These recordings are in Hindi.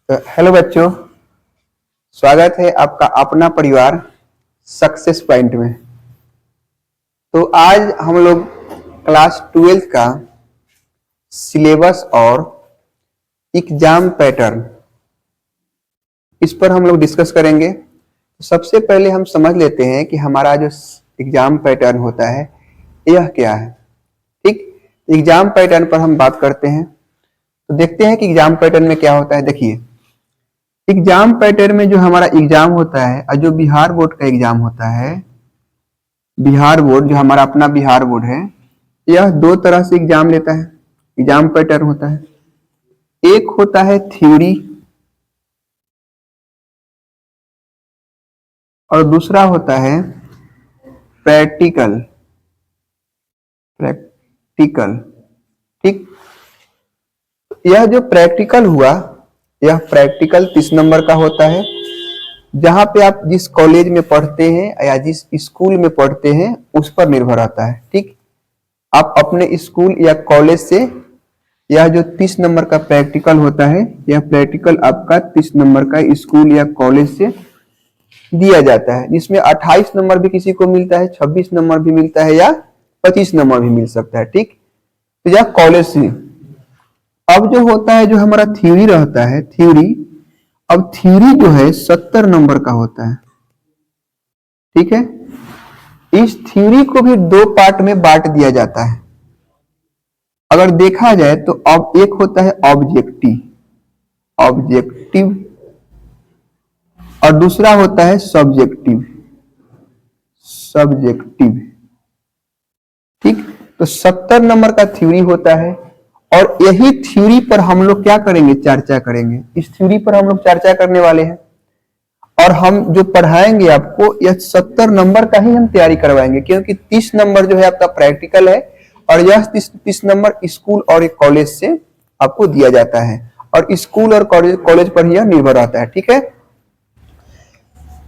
हेलो बच्चों, स्वागत है आपका अपना परिवार सक्सेस पॉइंट में। तो आज हम लोग क्लास 12 का सिलेबस और एग्जाम पैटर्न इस पर हम लोग डिस्कस करेंगे। तो सबसे पहले हम समझ लेते हैं कि हमारा जो एग्जाम पैटर्न होता है यह क्या है। ठीक, एग्जाम पैटर्न पर हम बात करते हैं। तो देखते हैं कि एग्जाम पैटर्न में क्या होता है। देखिए, एग्जाम पैटर्न में जो हमारा एग्जाम होता है और जो बिहार बोर्ड का एग्जाम होता है, बिहार बोर्ड जो हमारा अपना बिहार बोर्ड है, यह दो तरह से एग्जाम लेता है। एग्जाम पैटर्न होता है, एक होता है थ्योरी और दूसरा होता है प्रैक्टिकल। प्रैक्टिकल, ठीक। यह जो प्रैक्टिकल हुआ, यह प्रैक्टिकल 30 नंबर का होता है। जहां पे आप जिस कॉलेज में पढ़ते हैं या जिस स्कूल में पढ़ते हैं उस पर निर्भर रहता है। ठीक, आप अपने स्कूल या कॉलेज से यह जो 30 नंबर का प्रैक्टिकल होता है, यह प्रैक्टिकल आपका 30 नंबर का स्कूल या कॉलेज से दिया जाता है, जिसमें 28 नंबर भी किसी को मिलता है, 26 नंबर भी मिलता है या 25 नंबर भी मिल सकता है। ठीक, तो यह कॉलेज से। अब जो होता है, जो हमारा थ्योरी रहता है, थ्योरी, अब थ्योरी जो है 70 नंबर का होता है। ठीक है, इस थ्योरी को भी दो पार्ट में बांट दिया जाता है। अगर देखा जाए तो अब एक होता है ऑब्जेक्टिव, ऑब्जेक्टिव, और दूसरा होता है सब्जेक्टिव, सब्जेक्टिव। ठीक, तो 70 नंबर का थ्योरी होता है और यही थ्योरी पर हम लोग क्या करेंगे, चर्चा करेंगे। इस थ्योरी पर हम लोग चर्चा करने वाले हैं और हम जो पढ़ाएंगे आपको, यह 70 नंबर का ही हम तैयारी करवाएंगे, क्योंकि 30 नंबर जो है आपका प्रैक्टिकल है और यह 30 नंबर स्कूल और एक कॉलेज से आपको दिया जाता है और स्कूल और कॉलेज पर ही यह निर्भर रहता है। ठीक है,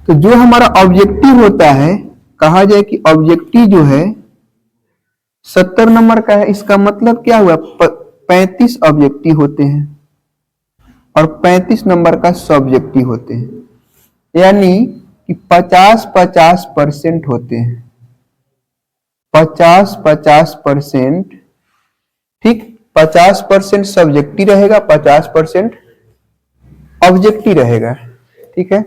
तो जो हमारा ऑब्जेक्टिव होता है, कहा जाए कि ऑब्जेक्टिव जो है 70 नंबर का है। इसका मतलब क्या हुआ, 35 ऑब्जेक्टिव होते हैं और 35 नंबर का सब्जेक्टिव होते हैं, यानी कि 50-50% होते हैं, 50-50%। ठीक, 50% सब्जेक्टिव रहेगा, 50% ऑब्जेक्टिव रहेगा। ठीक है,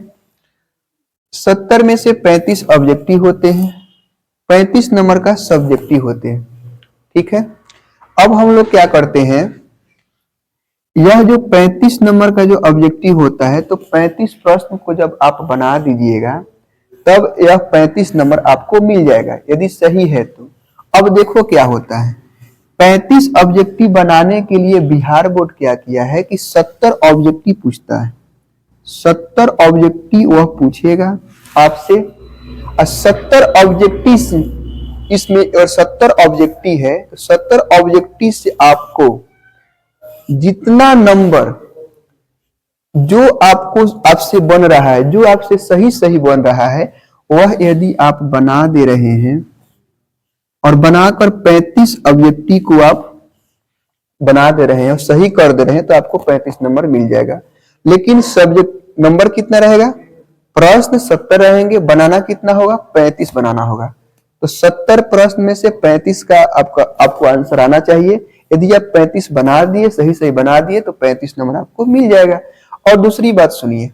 70 में से 35 ऑब्जेक्टिव होते हैं, 35 नंबर का सब्जेक्टिव होते हैं। ठीक है, अब हम लोग क्या करते हैं, यह जो 35 नंबर का जो ऑब्जेक्टिव होता है, तो 35 प्रश्न को जब आप बना दीजिएगा तब यह 35 नंबर आपको मिल जाएगा, यदि सही है तो। अब देखो क्या होता है, 35 ऑब्जेक्टिव बनाने के लिए बिहार बोर्ड क्या किया है कि 70 ऑब्जेक्टिव पूछता है। 70 ऑब्जेक्टिव वह पूछेगा आपसे और 70 ऑब्जेक्टिव इसमें, और 70 ऑब्जेक्टिव है तो 70 ऑब्जेक्टिव से आपको जितना नंबर जो आपको आपसे बन रहा है, जो आपसे सही सही बन रहा है, वह यदि आप बना दे रहे हैं और बनाकर 35 ऑब्जेक्टिव को आप बना दे रहे हैं और सही कर दे रहे हैं, तो आपको 35 नंबर मिल जाएगा। लेकिन सब्जेक्ट नंबर कितना रहेगा, प्रश्न 70 रहेंगे, बनाना कितना होगा, 35 बनाना होगा। तो 70 प्रश्न में से 35 का आपको आंसर आना चाहिए। यदि आप 35 बना दिए, सही सही बना दिए, तो 35 नंबर आपको मिल जाएगा। और दूसरी बात सुनिए,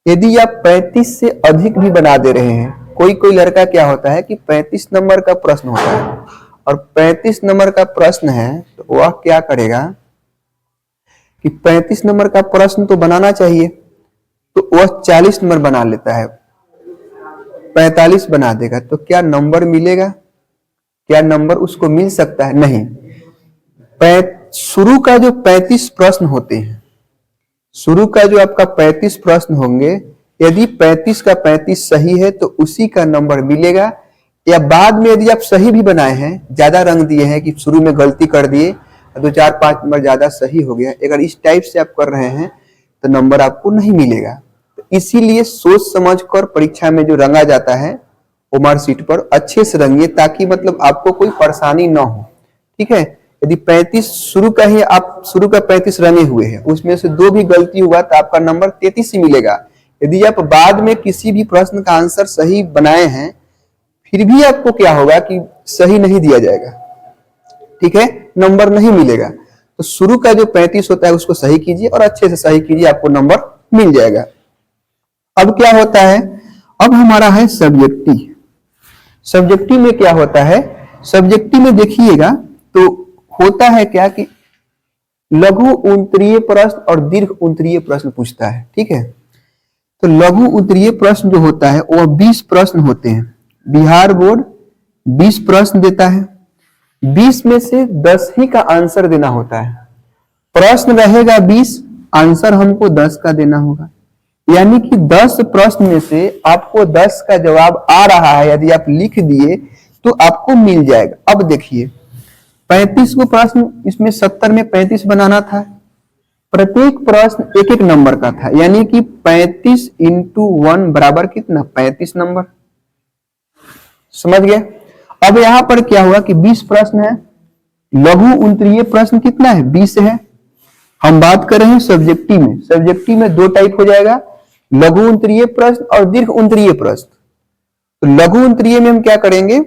यदि आप 35 से अधिक भी बना दे रहे हैं, कोई कोई लड़का क्या होता है कि 35 नंबर का प्रश्न होता है और 35 नंबर का प्रश्न है, तो वह क्या करेगा कि 35 नंबर का प्रश्न तो बनाना चाहिए, तो वह 40 नंबर बना लेता है, 45 बना देगा, तो क्या नंबर मिलेगा, क्या नंबर उसको मिल सकता है? नहीं। शुरू का जो 35 प्रश्न होते हैं, शुरू का जो आपका 35 प्रश्न होंगे, यदि 35 का 35 सही है तो उसी का नंबर मिलेगा। या बाद में यदि आप सही भी बनाए हैं, ज्यादा रंग दिए हैं कि शुरू में गलती कर दिए, 2-4-5 नंबर ज्यादा सही हो गया, अगर इस टाइप से आप कर रहे हैं तो नंबर आपको नहीं मिलेगा। तो इसीलिए सोच समझ कर परीक्षा में जो रंगा जाता है वो मार्कशीट पर अच्छे से रंगिए, ताकि मतलब आपको कोई परेशानी ना हो। ठीक है, यदि 35 शुरू का ही आप शुरू का 35 रने हुए हैं, उसमें से 2 भी गलती हुआ तो आपका नंबर 33 ही मिलेगा। यदि आप बाद में किसी भी प्रश्न का आंसर सही बनाए हैं, फिर भी आपको क्या होगा कि सही नहीं दिया जाएगा, ठीक है, नंबर नहीं मिलेगा। तो शुरू का जो 35 होता है उसको सही कीजिए और अच्छे से सही कीजिए, आपको नंबर मिल जाएगा। अब क्या होता है, अब हमारा है सब्जेक्टिव। सब्जेक्टिव में क्या होता है, सब्जेक्टिव में देखिएगा तो होता है क्या कि लघु उत्तरीय प्रश्न और दीर्घ उत्तरीय प्रश्न पूछता है, ठीक है। तो लघु उत्तरीय प्रश्न जो होता है वो 20 प्रश्न होते हैं। बिहार बोर्ड 20 प्रश्न देता है, 20 में से 10 ही का आंसर देना होता है। प्रश्न रहेगा 20, आंसर हमको 10 का देना होगा। यानी कि 10 प्रश्न में से आपको 10 का जवाब आ रहा है, यदि आप लिख दिए तो आपको मिल जाएगा। अब देखिए 35 को प्रश्न, इसमें 70 में 35 बनाना था, प्रत्येक प्रश्न एक एक नंबर का था, यानी कि 35 इंटू 1 बराबर कितना, 35 नंबर। समझ गए। अब यहां पर क्या हुआ कि 20 प्रश्न है, लघु उत्तरीय प्रश्न कितना है, 20 है। हम बात कर रहे हैं सब्जेक्टिव में, सब्जेक्टिव में 2 टाइप हो जाएगा, लघु उत्तरीय प्रश्न और दीर्घ उत्तरीय प्रश्न। तो लघु उत्तरीय में हम क्या करेंगे,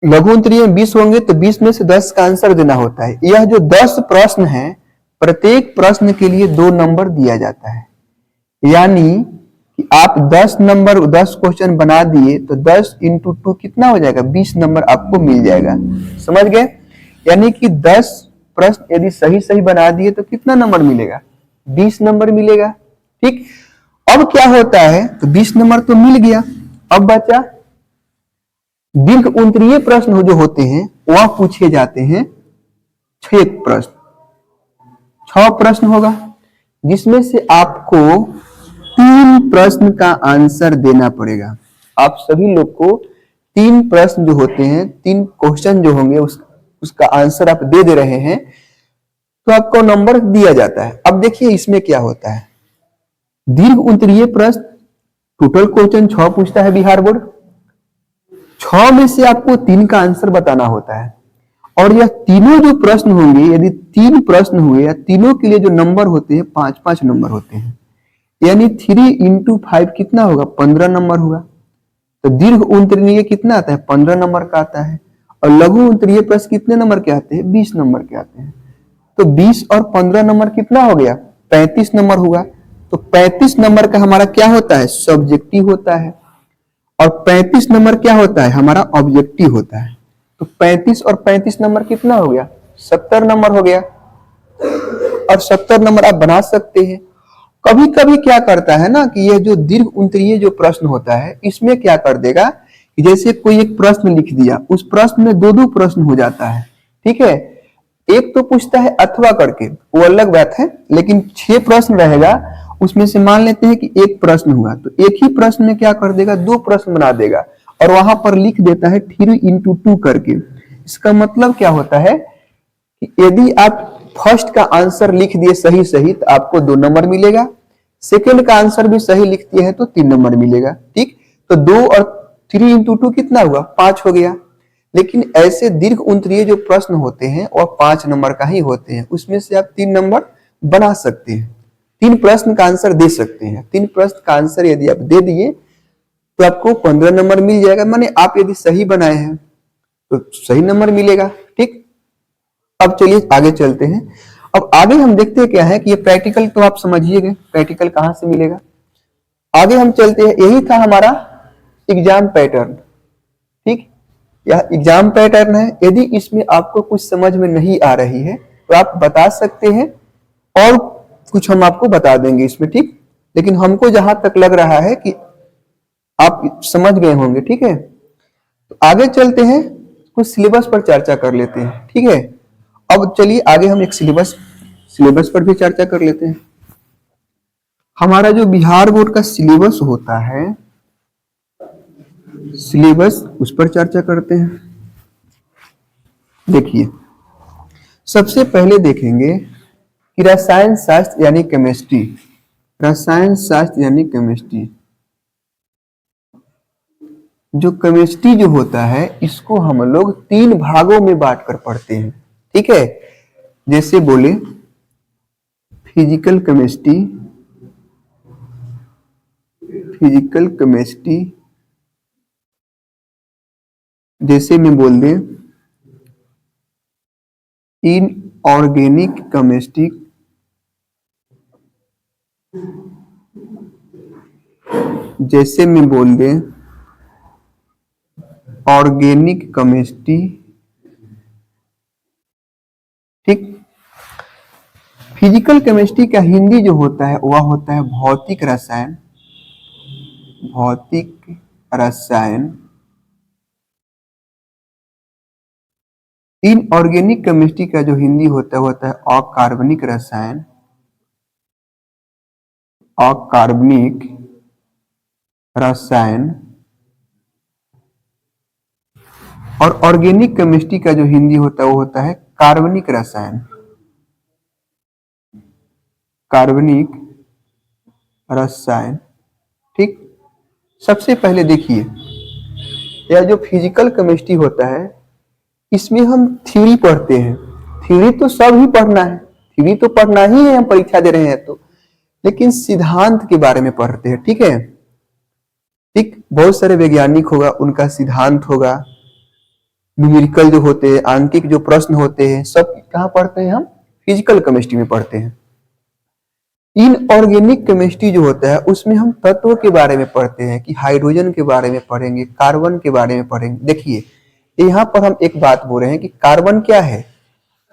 लघु उत्तरीय में 20 होंगे तो 20 में से 10 का आंसर देना होता है। यह जो 10 प्रश्न है, प्रत्येक प्रश्न के लिए 2 नंबर दिया जाता है। यानी कि आप 10 नंबर 10 क्वेश्चन बना दिए तो 10 इंटू 2 कितना हो जाएगा, 20 नंबर आपको मिल जाएगा। समझ गए। यानी कि 10 प्रश्न यदि सही सही बना दिए तो कितना नंबर मिलेगा, 20 नंबर मिलेगा। ठीक। अब क्या होता है, तो 20 नंबर तो मिल गया। अब बचा दीर्घ उत्तरीय प्रश्न जो होते हैं वह पूछे जाते हैं 6 प्रश्न, 6 प्रश्न होगा, जिसमें से आपको 3 प्रश्न का आंसर देना पड़ेगा। आप सभी लोग को 3 प्रश्न जो होते हैं, 3 क्वेश्चन जो होंगे उसका आंसर आप दे रहे हैं तो आपको नंबर दिया जाता है। अब देखिए इसमें क्या होता है, दीर्घ उत्तरीय प्रश्न टोटल क्वेश्चन 6 पूछता है बिहार बोर्ड, 6 में से आपको 3 का आंसर बताना होता है। और यह तीनों जो प्रश्न होंगे, यदि 3 प्रश्न हुए या तीनों के लिए जो नंबर होते हैं 5-5 नंबर होते हैं, यानी 3 इंटू 5 कितना होगा, 15 नंबर होगा। तो दीर्घ उत्तरीय कितना आता है, 15 नंबर का आता है। और लघु उत्तरीय प्रश्न कितने नंबर के आते हैं, 20 नंबर के आते हैं। तो 20 और 15 नंबर कितना हो गया, 35 नंबर हुआ। तो 35 नंबर का हमारा क्या होता है, सब्जेक्टिव होता है। और 35 नंबर क्या होता है, हमारा ऑब्जेक्टिव होता है। तो 35 और 35 नंबर कितना हो गया, 70 नंबर हो गया। और 70 नंबर आप बना सकते हैं। कभी कभी क्या करता है ना कि यह जो दीर्घ उत्तरीय जो प्रश्न होता है, इसमें क्या कर देगा कि जैसे कोई एक प्रश्न लिख दिया, उस प्रश्न में 2-2 प्रश्न हो जाता है। ठीक है, एक तो पूछता है अथवा करके, वो अलग बात है, लेकिन 6 प्रश्न रहेगा, उसमें से मान लेते हैं कि एक प्रश्न हुआ, तो एक ही प्रश्न में क्या कर देगा, 2 प्रश्न बना देगा और वहां पर लिख देता है 3 इंटू 2 करके। इसका मतलब क्या होता है कि यदि आप फर्स्ट का आंसर लिख दिए सही सही तो आपको 2 नंबर मिलेगा, सेकेंड का आंसर भी सही लिख दिए है तो 3 नंबर मिलेगा। ठीक, तो 2 और 3 इंटू 2 कितना हुआ, 5 हो गया। लेकिन ऐसे दीर्घ उत्तरीय जो प्रश्न होते हैं वह 5 नंबर का ही होते हैं, उसमें से आप 3 नंबर बना सकते हैं, 3 प्रश्न का आंसर दे सकते हैं। 3 प्रश्न का आंसर यदि आप दे दिए तो आपको 15 नंबर मिल जाएगा। माने आप यदि सही बनाए हैं तो सही नंबर मिलेगा। ठीक, अब चलिए आगे चलते हैं। अब आगे हम देखते हैं क्या है कि ये प्रैक्टिकल तो आप समझिए गए, प्रैक्टिकल कहां से मिलेगा। आगे हम चलते हैं, यही था हमारा एग्जाम पैटर्न। ठीक, यह एग्जाम पैटर्न है। यदि इसमें आपको कुछ समझ में नहीं आ रही है तो आप बता सकते हैं और कुछ हम आपको बता देंगे इसमें। ठीक, लेकिन हमको जहां तक लग रहा है कि आप समझ गए होंगे। ठीक है, तो आगे चलते हैं, कुछ सिलेबस पर चर्चा कर लेते हैं। ठीक है, अब चलिए आगे हम एक सिलेबस पर भी चर्चा कर लेते हैं। हमारा जो बिहार बोर्ड का सिलेबस होता है, सिलेबस उस पर चर्चा करते हैं। देखिए सबसे पहले देखेंगे कि रसायन शास्त्र यानी केमिस्ट्री, रसायन शास्त्र यानी केमिस्ट्री जो केमिस्ट्री जो होता है इसको हम लोग 3 भागों में बांट कर पढ़ते हैं, ठीक है। जैसे बोले फिजिकल केमिस्ट्री, फिजिकल केमिस्ट्री, जैसे मैं बोल दें इनऑर्गेनिक केमिस्ट्री, जैसे मैं बोल दें ऑर्गेनिक केमिस्ट्री, ठीक। फिजिकल केमिस्ट्री का हिंदी जो होता है वह होता है भौतिक रसायन, भौतिक रसायन। इनऑर्गेनिक केमिस्ट्री का जो हिंदी होता है वो होता है अकार्बनिक रसायन, अकार्बनिक रसायन। और ऑर्गेनिक केमिस्ट्री का जो हिंदी होता है वो होता है कार्बनिक रसायन, कार्बनिक रसायन, ठीक। सबसे पहले देखिए यह जो फिजिकल केमिस्ट्री होता है इसमें हम थ्योरी पढ़ते हैं। थ्योरी तो सब ही पढ़ना है, थ्योरी तो पढ़ना ही है, हम परीक्षा दे रहे हैं तो, लेकिन सिद्धांत के बारे में पढ़ते हैं, ठीक है। ठीक, बहुत सारे वैज्ञानिक होगा उनका सिद्धांत होगा, न्यूमेरिकल जो होते हैं, आंकिक जो प्रश्न होते हैं, सब कहाँ पढ़ते हैं हम? फिजिकल केमिस्ट्री में पढ़ते हैं। इनऑर्गेनिक केमिस्ट्री जो होता है उसमें हम तत्व के बारे में पढ़ते हैं कि हाइड्रोजन के बारे में पढ़ेंगे, कार्बन के बारे में पढ़ेंगे। देखिए यहाँ पर हम एक बात बोल रहे हैं कि कार्बन क्या है,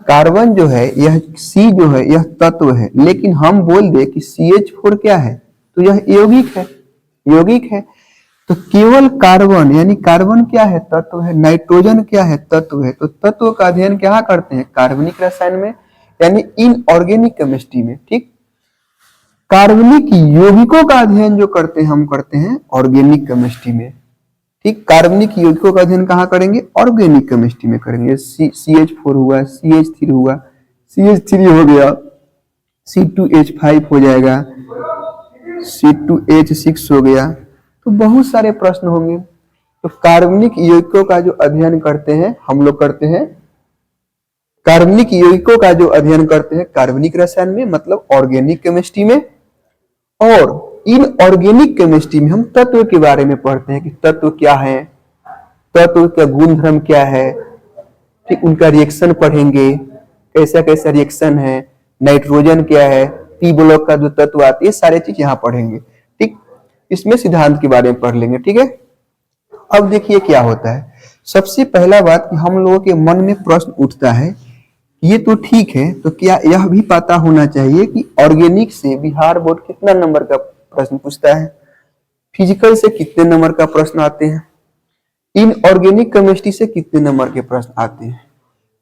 कार्बन जो है यह C जो है यह तत्व है, लेकिन हम बोल दे कि CH4 क्या है तो यह यौगिक है, यौगिक है। तो केवल कार्बन यानी कार्बन क्या है? तत्व है। नाइट्रोजन क्या है? तत्व है। तो तत्व का अध्ययन क्या करते हैं? कार्बनिक रसायन में यानी इनऑर्गेनिक केमिस्ट्री में, ठीक। कार्बनिक यौगिकों का अध्ययन जो करते हैं हम करते हैं ऑर्गेनिक केमिस्ट्री में, ठीक। कार्बनिक यौगिकों का अध्ययन कहाँ करेंगे? ऑर्गेनिक केमिस्ट्री में करेंगे। CH4 हुआ, CH3 हुआ, CH3 हो गया, C2H5 हो जाएगा, C2H6 हो गया, तो बहुत सारे प्रश्न होंगे। तो कार्बनिक यौगिकों का जो अध्ययन करते हैं हम लोग करते हैं, कार्बनिक यौगिकों का जो अध्ययन करते हैं कार्बनिक रसायन में, मतलब ऑर्गेनिक केमिस्ट्री में। और इनऑर्गेनिक केमिस्ट्री में हम तत्व के बारे में पढ़ते हैं कि तत्व क्या है, तत्व का गुणधर्म क्या है, ठीक। उनका रिएक्शन पढ़ेंगे, कैसा कैसा रिएक्शन है, नाइट्रोजन क्या है, पी ब्लॉक का जो तत्व आती है, सारे चीज यहाँ पढ़ेंगे, ठीक। इसमें सिद्धांत के बारे में पढ़ लेंगे, ठीक है। अब देखिए क्या होता है, सबसे पहला बात कि हम लोगों के मन में प्रश्न उठता है, ये तो ठीक है, तो क्या यह भी पता होना चाहिए कि ऑर्गेनिक से बिहार बोर्ड कितना नंबर का प्रश्न पूछता है, फिजिकल से कितने नंबर का प्रश्न आते हैं, इनऑर्गेनिक केमिस्ट्री से कितने नंबर के प्रश्न आते हैं।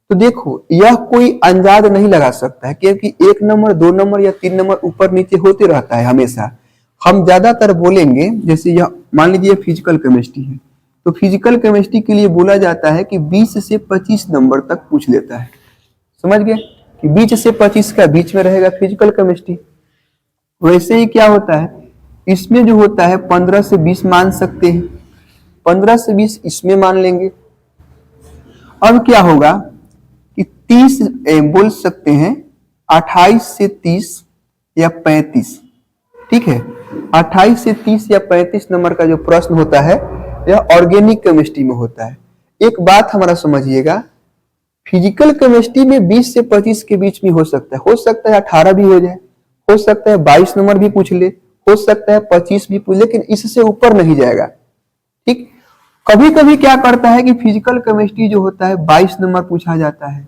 तो देखो यह कोई अंदाज नहीं लगा सकता है, क्योंकि 1 नंबर 2 नंबर या 3 नंबर ऊपर नीचे होते रहता है हमेशा। हम ज्यादातर बोलेंगे, जैसे यह मान लीजिए फिजिकल केमिस्ट्री है, तो फिजिकल केमिस्ट्री के लिए बोला जाता है कि 20 से 25 नंबर तक पूछ लेता है। समझ गए कि 20 से 25 का बीच में रहेगा फिजिकल केमिस्ट्री। वैसे ही क्या होता है, इसमें जो होता है 15 से 20 मान सकते हैं, 15 से 20 इसमें मान लेंगे। अब क्या होगा कि 30 बोल सकते हैं, 28 से 30 या 35, ठीक है। 28 से 30 या 35 नंबर का जो प्रश्न होता है यह ऑर्गेनिक केमिस्ट्री में होता है। एक बात हमारा समझिएगा, फिजिकल केमिस्ट्री में 20 से 25 के बीच में हो सकता है 18 भी हो जाए, हो सकता है 22 नंबर भी पूछ ले, हो सकता है 25 भी पूछ, लेकिन इससे ऊपर नहीं जाएगा, ठीक। कभी कभी क्या करता है कि फिजिकल केमिस्ट्री जो होता है 22 नंबर पूछा जाता है,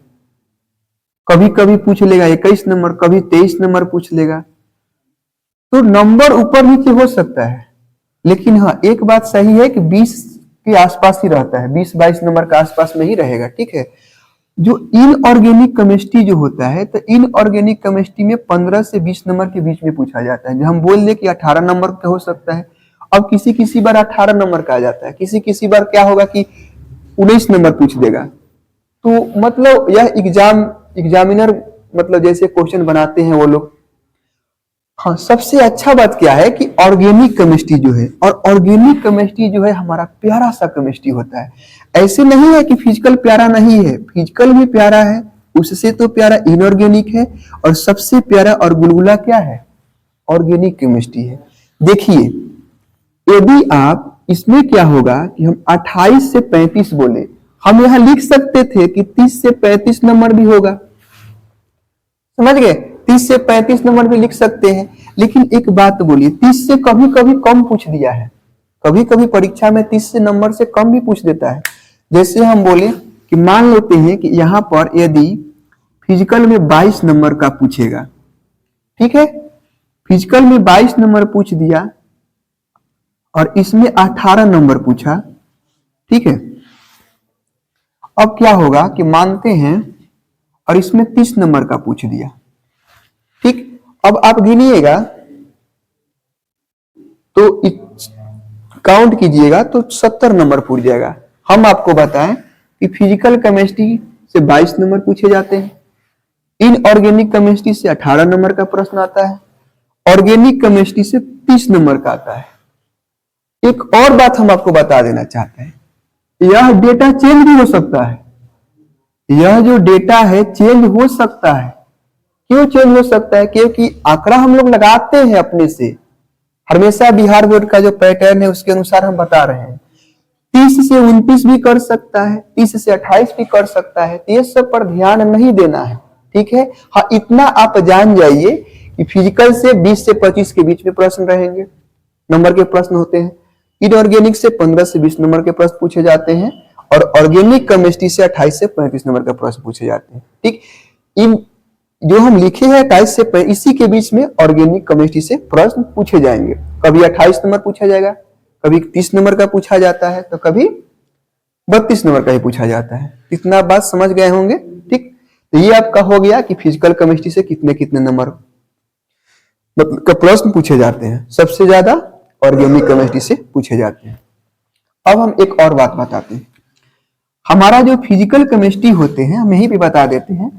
कभी कभी पूछ लेगा 21 नंबर, कभी 23 नंबर पूछ लेगा, तो नंबर ऊपर नीचे हो सकता है। लेकिन हाँ एक बात सही है कि 20 के आसपास ही रहता है, 20-22 नंबर के आसपास में ही रहेगा, ठीक है। जो इनऑर्गेनिक केमिस्ट्री जो होता है, तो इनऑर्गेनिक केमिस्ट्री में 15 से 20 नंबर के बीच में पूछा जाता है। हम बोल दे कि 18 नंबर का हो सकता है, अब किसी किसी बार 18 नंबर का आ जाता है, किसी किसी बार क्या होगा कि 19 नंबर पूछ देगा। तो मतलब यह एग्जामिनर मतलब जैसे क्वेश्चन बनाते हैं वो लोग, हाँ, सबसे अच्छा बात क्या है कि ऑर्गेनिक केमिस्ट्री जो है, और ऑर्गेनिक केमिस्ट्री जो है हमारा प्यारा सा केमिस्ट्री होता है। ऐसे नहीं है कि फिजिकल प्यारा नहीं है, फिजिकल भी प्यारा है, उससे तो प्यारा इनऑर्गेनिक है, और सबसे प्यारा और गुलगुला क्या है, ऑर्गेनिक केमिस्ट्री है। देखिए, यदि आप इसमें क्या होगा कि हम 28 से 35 बोले, हम यहां लिख सकते थे कि 30 से 35 नंबर भी होगा, समझ गए, 30 से 35 नंबर भी लिख सकते हैं। लेकिन एक बात बोलिए, 30 से कभी कभी कम पूछ दिया है, कभी कभी परीक्षा में 30 से नंबर से कम भी पूछ देता है। जैसे हम बोले कि मान लेते हैं कि यहां पर यदि फिजिकल में 22 नंबर का पूछेगा, ठीक है, फिजिकल में 22 नंबर पूछ दिया और इसमें 18 नंबर पूछा, ठीक है। अब क्या होगा कि मानते हैं, और इसमें 30 नंबर का पूछ दिया, ठीक। अब आप गिनिएगा तो काउंट कीजिएगा तो 70 नंबर पूछ जाएगा। हम आपको बताएं कि फिजिकल केमिस्ट्री से 22 नंबर पूछे जाते हैं, इनऑर्गेनिक केमिस्ट्री से 18 नंबर का प्रश्न आता है, ऑर्गेनिक केमिस्ट्री से 30 नंबर का आता है। एक और बात हम आपको बता देना चाहते हैं, यह डेटा चेंज भी हो सकता है, यह जो डेटा है चेंज हो सकता है। क्यों चेंज हो सकता है? क्योंकि आंकड़ा हम लोग लगाते हैं अपने से, हमेशा बिहार बोर्ड का जो पैटर्न है उसके अनुसार हम बता रहे हैं। 30 से 29 भी कर सकता है, 30 से 28 भी कर सकता है, ये सब पर ध्यान नहीं देना है, ठीक है। हाँ, इतना आप जान जाइए कि फिजिकल से 20 से 25 के बीच में प्रश्न रहेंगे, नंबर के प्रश्न होते हैं। इनऑर्गेनिक से 15 से 20 नंबर के प्रश्न पूछे जाते हैं, और ऑर्गेनिक केमिस्ट्री से 28 से 35 नंबर के प्रश्न पूछे जाते हैं, ठीक। इन जो हम लिखे हैं 28 से इसी के बीच में ऑर्गेनिक केमिस्ट्री से प्रश्न पूछे जाएंगे। कभी 28 नंबर पूछा जाएगा, कभी 30 नंबर का पूछा जाता है, तो कभी 32 नंबर का ही पूछा जाता है। इतना बात समझ गए होंगे, ठीक। तो ये आपका हो गया कि फिजिकल केमिस्ट्री से कितने कितने नंबर का प्रश्न पूछे जाते हैं। सबसे ज्यादा ऑर्गेनिक केमिस्ट्री से पूछे जाते हैं। अब हम एक और बात बताते हैं, हमारा जो फिजिकल केमिस्ट्री होते हैं, हम यहीं पे बता देते हैं।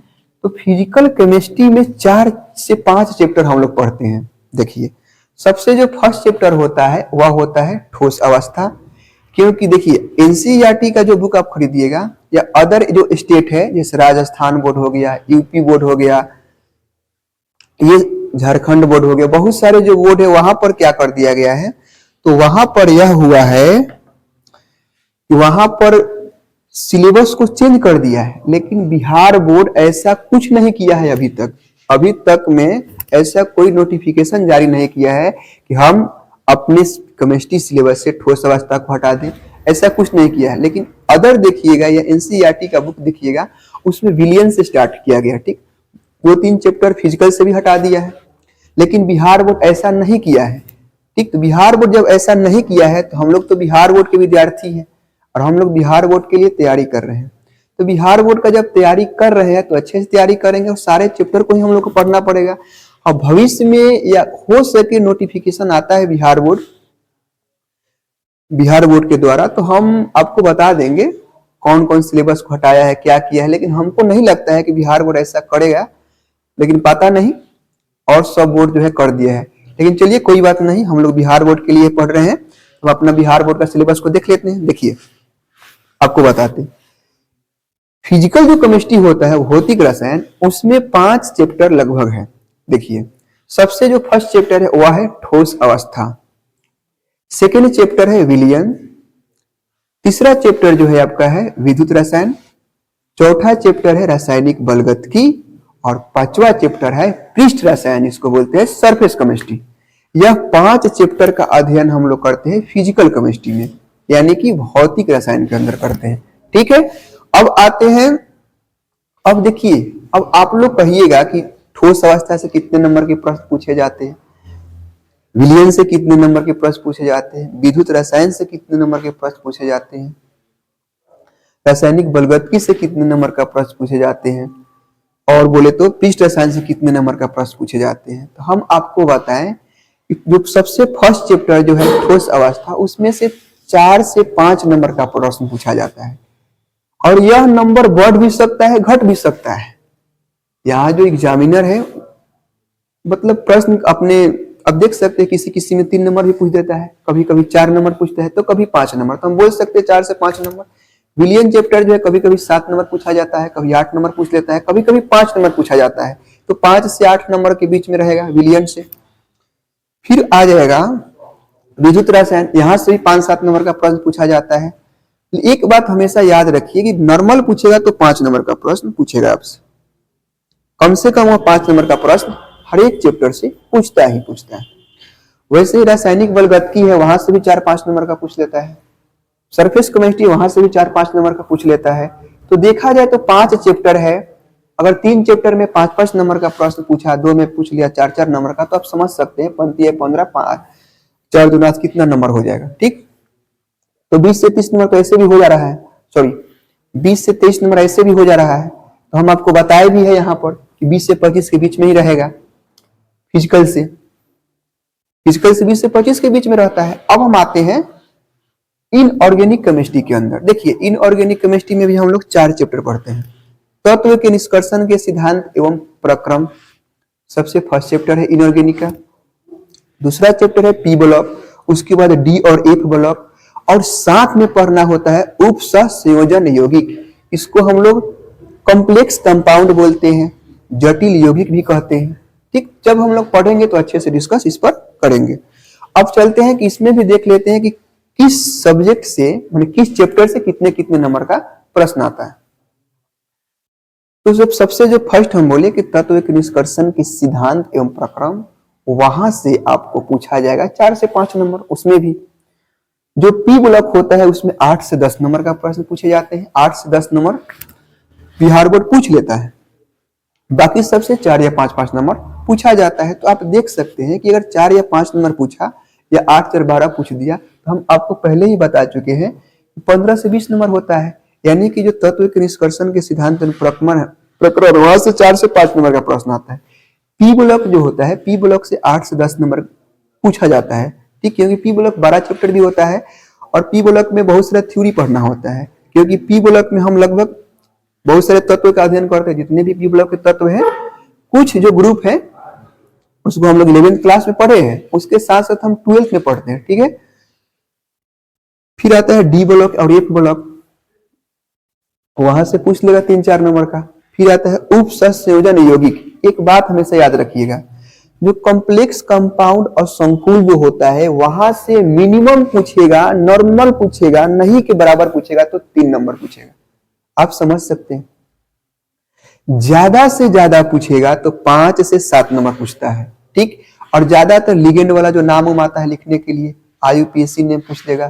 तो फिजिकल केमिस्ट्री में 4 से 5 चैप्टर हम लोग पढ़ते हैं। देखिए, सबसे जो फर्स्ट चैप्टर होता है वह होता है ठोस अवस्था। क्योंकि देखिए, एनसीईआरटी का जो बुक आप खरीदिएगा, या अदर जो स्टेट है जैसे राजस्थान बोर्ड हो गया, यूपी बोर्ड हो गया, ये झारखंड बोर्ड हो गया, बहुत सारे जो बोर्ड है वहां पर क्या कर दिया गया है, तो वहां पर यह हुआ है कि वहां पर सिलेबस को चेंज कर दिया है। लेकिन बिहार बोर्ड ऐसा कुछ नहीं किया है अभी तक में ऐसा कोई नोटिफिकेशन जारी नहीं किया है कि हम अपने केमिस्ट्री सिलेबस से ठोस अवस्था को हटा दें, ऐसा कुछ नहीं किया है। लेकिन अदर देखिएगा या एनसीईआरटी का बुक देखिएगा, उसमें विलियन से स्टार्ट किया गया, ठीक। 2-3 चैप्टर फिजिकल से भी हटा दिया है, लेकिन बिहार बोर्ड ऐसा नहीं किया है, ठीक। तो बिहार बोर्ड जब ऐसा नहीं किया है, तो हम लोग तो बिहार बोर्ड के विद्यार्थी हैं और हम लोग बिहार बोर्ड के लिए तैयारी कर रहे हैं। तो बिहार बोर्ड का जब तैयारी कर रहे हैं तो अच्छे से तैयारी करेंगे, और सारे चैप्टर को ही हम लोग को पढ़ना पड़ेगा। और भविष्य में या हो सके नोटिफिकेशन आता है बिहार बोर्ड के द्वारा, तो हम आपको बता देंगे कौन कौन सिलेबस को हटाया है, क्या किया है। लेकिन हमको नहीं लगता है कि बिहार बोर्ड ऐसा करेगा, लेकिन पता नहीं, और सब बोर्ड जो है कर दिया है। लेकिन चलिए कोई बात नहीं, हम लोग बिहार बोर्ड के लिए पढ़ रहे हैं, तो अपना बिहार बोर्ड का सिलेबस को देख लेते हैं। देखिए, आपको बताते हैं, फिजिकल जो केमिस्ट्री होता है, भौतिक रसायन, उसमें 5 चैप्टर लगभग है। देखिए, सबसे जो फर्स्ट चैप्टर है वह है ठोस अवस्था, सेकेंड चैप्टर है विलयन, तीसरा चैप्टर जो है आपका है विद्युत रसायन, चौथा चैप्टर है रासायनिक बलगतकी, और 5वां चैप्टर है पृष्ठ रसायन, इसको बोलते हैं सरफेस केमिस्ट्री। यह 5 चैप्टर का अध्ययन हम लोग करते हैं फिजिकल केमिस्ट्री में, यानी कि भौतिक रसायन के अंदर करते हैं, ठीक है। अब आते हैं, अब देखिए, अब आप लोग कहिएगा कि ठोस अवस्था से कितने नंबर के प्रश्न पूछे जाते हैं, विलयन से कितने नंबर के प्रश्न पूछे जाते हैं, विद्युत रसायन से कितने नंबर के प्रश्न पूछे जाते हैं, रासायनिक बलगतकी से कितने नंबर का प्रश्न पूछे जाते हैं, और बोले तो पृष्ठ रसायन से कितने नंबर का प्रश्न पूछे जाते हैं। तो हम आपको बताएं कि जो सबसे फर्स्ट चैप्टर जो है ठोस अवस्था, उसमें से 4 से 5 नंबर का प्रश्न पूछा जाता है, और यह नंबर बढ़ भी सकता है, घट भी सकता है। यहाँ जो एग्जामिनर है मतलब प्रश्न अपने, अब देख सकते हैं किसी किसी में 3 नंबर भी पूछ देता है, कभी कभी 4 नंबर पूछता है, तो कभी 5 नंबर, तो हम बोल सकते हैं 4 से 5 नंबर। विलियन चैप्टर जो है कभी कभी 7 नंबर पूछा जाता है, कभी 8 नंबर पूछ लेता है, कभी कभी 5 नंबर पूछा जाता है, तो 5 से 8 नंबर के बीच में रहेगा विलियन से। फिर आ जाएगा विद्युत रसायन, यहां से भी 5-7 नंबर का प्रश्न पूछा जाता है। एक बात हमेशा याद रखिए कि नॉर्मल पूछेगा तो 5 नंबर का प्रश्न पूछेगा आपसे, कम से कम वो 5 नंबर का प्रश्न हर एक चैप्टर से पूछता ही पूछता है। वैसे ही रासायनिक बलगतिकी है, वहां से भी 4-5 नंबर का पूछ लेता है। सरफेस केमिस्ट्री वहां से भी 4-5 नंबर का पूछ लेता है। तो देखा जाए तो 5 चैप्टर है, अगर 3 चैप्टर में 5-5 नंबर का प्रश्न पूछा, 2 में पूछ लिया 4-4 नंबर का, तो आप समझ सकते हैं 15 5 4 दूना कितना नंबर हो जाएगा। ठीक, तो 20 से 30 नंबर तो ऐसे भी हो जा रहा है, सॉरी 20 से 23 नंबर ऐसे भी हो जा रहा है। तो हम आपको बताए भी है यहाँ पर कि 20 से 25 के बीच में ही रहेगा, फिजिकल से 20 से 25 के बीच में रहता है। अब हम आते हैं इनऑर्गेनिक केमिस्ट्री के अंदर। देखिए इनऑर्गेनिक केमिस्ट्री में भी हम लोग 4 चैप्टर पढ़ते हैं। तत्व के निष्कर्षण के सिद्धांत एवं प्रक्रम, सबसे फर्स्ट चैप्टर है इनऑर्गेनिक का। दूसरा चैप्टर है पी ब्लॉक, उसके बाद डी और एफ ब्लॉक, और साथ में पढ़ना होता है उपसंयोजन यौगिक। इसको हम लोग कॉम्प्लेक्स कंपाउंड बोलते हैं, जटिल यौगिक भी कहते हैं। ठीक, जब हम लोग पढ़ेंगे तो अच्छे से डिस्कस इस पर करेंगे। अब चलते हैं कि इसमें भी देख लेते हैं कि किस सब्जेक्ट से, मतलब किस चैप्टर से कितने कितने नंबर का प्रश्न आता है। तो जब सबसे जो फर्स्ट हम बोले कि तत्व के निष्कर्षण के सिद्धांत एवं प्रक्रम, वहां से आपको पूछा जाएगा 4 से 5 नंबर। उसमें भी जो पी ब्लॉक होता है उसमें 8 से 10 नंबर का प्रश्न पूछे जाते हैं। 8 से 10 नंबर बिहार बोर्ड पूछ लेता है, बाकी सबसे 4 या 5-5 नंबर पूछा जाता है। तो आप देख सकते हैं कि अगर 4 या 5 नंबर पूछा या 8 4 12 पूछ दिया, तो हम आपको पहले ही बता चुके हैं 15 से 20 नंबर होता है। यानी कि जो तत्व के निष्कर्षण के सिद्धांत प्रकरण वहां से 4 से 5 नंबर का प्रश्न आता है। पी ब्लॉक जो होता है, पी ब्लॉक से 8 से 10 नंबर पूछा जाता है। ठीक, क्योंकि पी ब्लॉक 12 चैप्टर भी होता है और पी ब्लॉक में बहुत सारा थ्योरी पढ़ना होता है, क्योंकि पी ब्लॉक में हम लगभग बहुत सारे तत्व का अध्ययन करते हैं। जितने भी पी ब्लॉक के तत्व हैं, कुछ जो ग्रुप है उसको हम लोग 11th क्लास में पढ़े हैं, उसके साथ साथ हम 12th में पढ़ते हैं। ठीक है, फिर आता है डी ब्लॉक और एफ ब्लॉक, वहां से पूछ लेगा 3-4 नंबर का। फिर आता है उपसंयोजन यौगिक। एक बात हमेशा याद रखिएगा, जो कॉम्प्लेक्स कंपाउंड और संकुल जो होता है वहां से मिनिमम पूछेगा, नॉर्मल पूछेगा, नहीं के बराबर पूछेगा तो 3 नंबर पूछेगा। आप समझ सकते हैं, ज्यादा से ज्यादा पूछेगा तो 5 से 7 नंबर पूछता है। ठीक, और ज्यादातर लिगेंड वाला जो नाम आता है लिखने के लिए, आईयूपीएससी ने पूछ लेगा।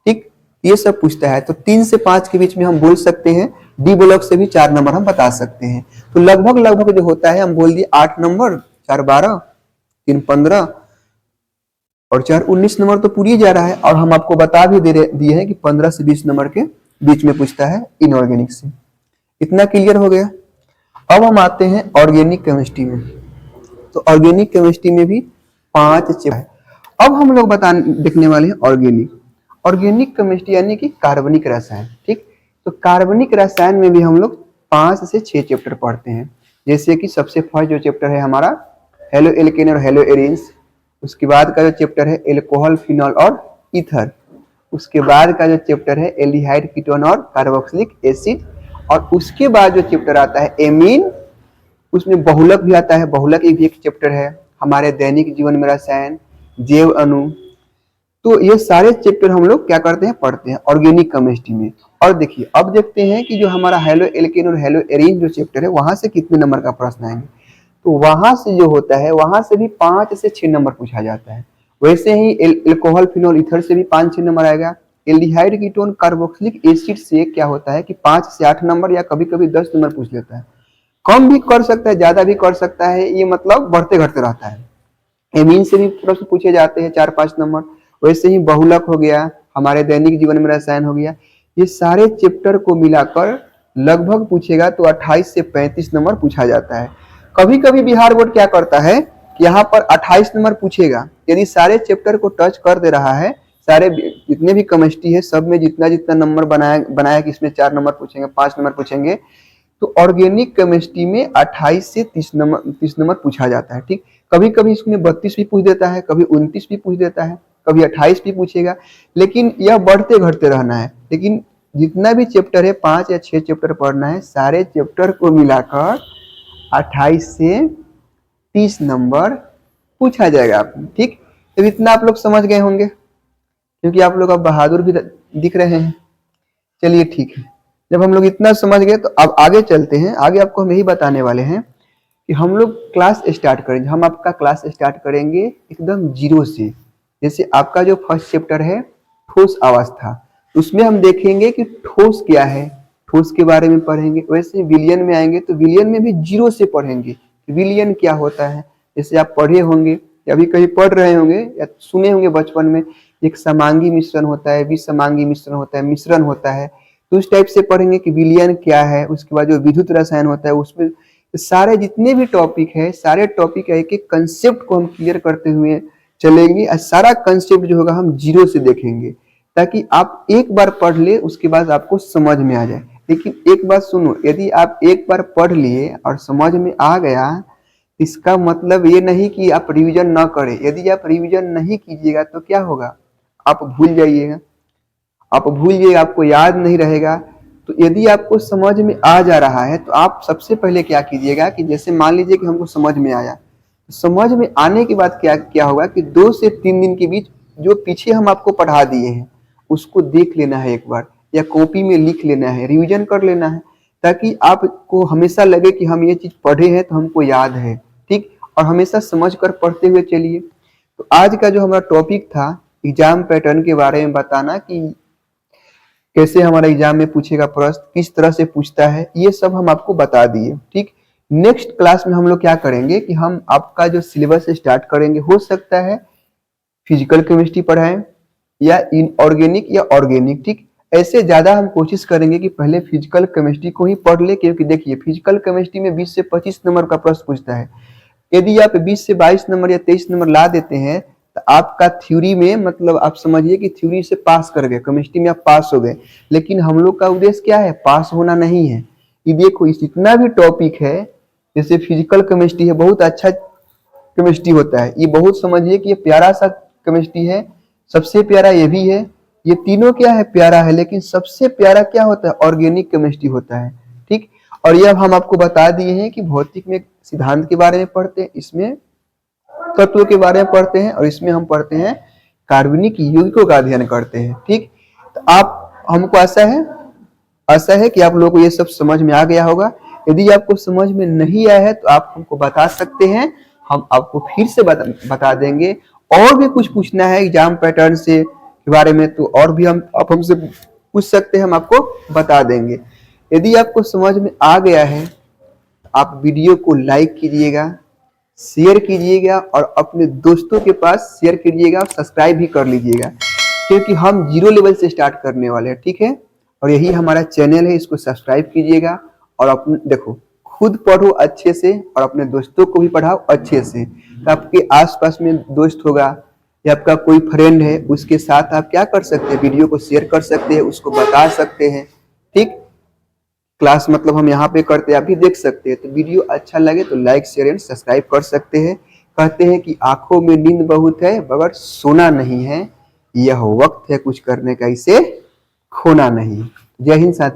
ठीक, ये सब पूछता है। तो 3 से 5 के बीच में हम बोल सकते हैं, डी ब्लॉक से भी 4 नंबर हम बता सकते हैं। तो लगभग जो होता है हम बोल दिए 8 नंबर, 4 12, 3 15 और 4 19 नंबर तो पूरी जा रहा है। और हम आपको बता भी दिए हैं कि 15 से 20 नंबर के बीच में पूछता है इनऑर्गेनिक से। इतना क्लियर हो गया। अब हम आते हैं ऑर्गेनिक केमिस्ट्री में। तो ऑर्गेनिक केमिस्ट्री में भी 5 चैप्टर है। अब हम लोग देखने वाले हैं ऑर्गेनिक केमिस्ट्री यानी कि कार्बनिक रसायन। ठीक, तो कार्बनिक रसायन में भी हम लोग 5 से 6 चैप्टर पढ़ते हैं। जैसे कि सबसे फर्स्ट जो चैप्टर है हमारा हेलो एल्केन और हेलो एरिन्स, उसके बाद का जो चैप्टर है एल्कोहल, फिनॉल और ईथर, उसके बाद का जो चैप्टर है एल्डिहाइड, कीटोन और कार्बोक्सिलिक एसिड, और उसके बाद जो चैप्टर आता है एमीन, उसमें बहुलक भी आता है। बहुलक भी एक चैप्टर है। हमारे दैनिक जीवन में रसायन, जैव अणु, तो ये सारे चैप्टर हम लोग क्या करते हैं, पढ़ते हैं ऑर्गेनिक केमिस्ट्री में। और देखिए अब देखते हैं कि जो हमारा हेलो एल्केन और हेलो एरीन जो चैप्टर है वहां से कितने नंबर का प्रश्न आएंगे। तो वहां से जो होता है वहां से भी 5 से 6 नंबर पूछा जाता है। वैसे ही एल्कोहल, फिनॉल, ईथर से भी 5-6 नंबर आएगा। एल्डिहाइड, कीटोन, कार्बोक्सिलिक एसिड से क्या होता है कि 5 से 8 नंबर या कभी कभी 10 नंबर पूछ लेता है। कम भी कर सकता है, ज्यादा भी कर सकता है, ये मतलब बढ़ते घटते रहता है। एमीन से भी प्रश्न पूछे जाते हैं 4-5 नंबर। वैसे ही बहुलक हो गया, हमारे दैनिक जीवन में रसायन हो गया, ये सारे चैप्टर को मिलाकर लगभग पूछेगा तो 28 से 35 नंबर पूछा जाता है। कभी कभी बिहार बोर्ड क्या करता है कि यहाँ पर 28 नंबर पूछेगा, यदि सारे चैप्टर को टच कर दे रहा है, सारे जितने भी केमिस्ट्री है सब में जितना जितना नंबर बनाया कि इसमें 4 नंबर पूछेंगे, 5 नंबर पूछेंगे, तो ऑर्गेनिक केमिस्ट्री में 28 से 30 नंबर पूछा जाता है। ठीक, कभी कभी इसमें 32 भी पूछ देता है, कभी 29 भी पूछ देता है, कभी 28 भी पूछेगा, लेकिन यह बढ़ते घटते रहना है। लेकिन जितना भी चैप्टर है, 5 या 6 चैप्टर पढ़ना है, सारे चैप्टर को मिलाकर 28 से 30 नंबर पूछा जाएगा आपको। ठीक, तो इतना आप लोग समझ गए होंगे, क्योंकि आप लोग अब बहादुर भी दिख रहे हैं। चलिए ठीक है, जब हम लोग इतना समझ गए तो अब आगे चलते हैं। आगे आपको हम यही बताने वाले हैं कि हम लोग क्लास स्टार्ट करेंगे। हम आपका क्लास स्टार्ट करेंगे एकदम जीरो से। जैसे आपका जो फर्स्ट चैप्टर है ठोस अवस्था, उसमें हम देखेंगे कि ठोस क्या है, ठोस के बारे में पढ़ेंगे। वैसे विलयन में आएंगे तो विलयन में भी जीरो से पढ़ेंगे, विलयन क्या होता है। जैसे आप पढ़े होंगे या अभी कहीं पढ़ रहे होंगे या सुने होंगे बचपन में, एक समांगी मिश्रण होता है, विसमांगी मिश्रण होता है, मिश्रण होता है। तो उस टाइप से पढ़ेंगे कि विलयन क्या है। उसके बाद जो विद्युत रसायन होता है, उसमें सारे जितने भी टॉपिक है, सारे टॉपिक है कि कंसेप्ट को हम क्लियर करते हुए चलेंगे। और सारा कंसेप्ट जो होगा हम जीरो से देखेंगे, ताकि आप एक बार पढ़ ले उसके बाद आपको समझ में आ जाए। लेकिन एक बात सुनो, यदि आप एक बार पढ़ लिए और समझ में आ गया, इसका मतलब ये नहीं कि आप रिवीजन ना करें। यदि आप रिवीजन नहीं कीजिएगा तो क्या होगा, आप भूल जाइएगा, आप भूल जाइएगा, आपको याद नहीं रहेगा। तो यदि आपको समझ में आ जा रहा है तो आप सबसे पहले क्या कीजिएगा कि जैसे मान लीजिए कि हमको समझ में आया, तो समझ में आने के बाद क्या होगा कि 2 से 3 दिन के बीच जो पीछे हम आपको पढ़ा दिए हैं उसको देख लेना है एक बार, या कॉपी में लिख लेना है, रिवीजन कर लेना है, ताकि आपको हमेशा लगे कि हम ये चीज पढ़े हैं तो हमको याद है। ठीक, और हमेशा समझ कर पढ़ते हुए चलिए। तो आज का जो हमारा टॉपिक था एग्जाम पैटर्न के बारे में बताना, कि कैसे हमारा एग्जाम में पूछेगा प्रश्न, किस तरह से पूछता है, ये सब हम आपको बता दिए। ठीक, नेक्स्ट क्लास में हम लोग क्या करेंगे कि हम आपका जो सिलेबस स्टार्ट करेंगे, हो सकता है फिजिकल केमिस्ट्री पढ़ाएं या इनऑर्गेनिक या ऑर्गेनिक। ठीक, ऐसे ज्यादा हम कोशिश करेंगे कि पहले फिजिकल केमिस्ट्री को ही पढ़ ले, क्योंकि देखिए फिजिकल केमिस्ट्री में 20 से 25 नंबर का प्रश्न पूछता है। यदि आप 20 से 22 नंबर या 23 नंबर ला देते हैं तो आपका थ्योरी में, मतलब आप समझिए कि थ्योरी से पास कर गए, केमिस्ट्री में आप पास हो गए। लेकिन हम लोग का उद्देश्य क्या है, पास होना नहीं है। ये देखो, इस इतना भी टॉपिक है, जैसे फिजिकल केमिस्ट्री है, बहुत अच्छा केमिस्ट्री होता है। ये बहुत समझिए कि ये प्यारा सा केमिस्ट्री है, सबसे प्यारा ये भी है। ये तीनों क्या है, प्यारा है, लेकिन सबसे प्यारा क्या होता है, ऑर्गेनिक केमिस्ट्री होता है। ठीक, और ये हम आपको बता दिए हैं कि भौतिक में सिद्धांत के बारे में पढ़ते हैं, इसमें तत्व के बारे में पढ़ते हैं, और इसमें हम पढ़ते हैं कार्बनिक यौगिकों का अध्ययन करते हैं। ठीक, तो आप, हमको आशा है कि आप लोगों को ये सब समझ में आ गया होगा। यदि आपको समझ में नहीं आया है तो आप हमको बता सकते हैं, हम आपको फिर से बता देंगे। और भी कुछ पूछना है एग्जाम पैटर्न से के बारे में तो और भी आप हमसे पूछ सकते हैं, हम आपको बता देंगे। यदि आपको समझ में आ गया है, आप वीडियो को लाइक कीजिएगा, शेयर कीजिएगा, और अपने दोस्तों के पास शेयर कीजिएगा, और सब्सक्राइब भी कर लीजिएगा, क्योंकि हम जीरो लेवल से स्टार्ट करने वाले हैं। ठीक है, और यही हमारा चैनल है, इसको सब्सक्राइब कीजिएगा। और अपने देखो, खुद पढ़ो अच्छे से और अपने दोस्तों को भी पढ़ाओ अच्छे से। तो आपके आसपास में दोस्त होगा या आपका कोई फ्रेंड है, उसके साथ आप क्या कर सकते हैं, वीडियो को शेयर कर सकते हैं, उसको बता सकते हैं। ठीक, क्लास मतलब हम यहाँ पे करते हैं, आप भी देख सकते हैं। तो वीडियो अच्छा लगे तो लाइक शेयर एंड सब्सक्राइब कर सकते हैं। कहते हैं कि आंखों में नींद बहुत है मगर सोना नहीं है, यह वक्त है कुछ करने का, इसे खोना नहीं। जय हिंद साथी।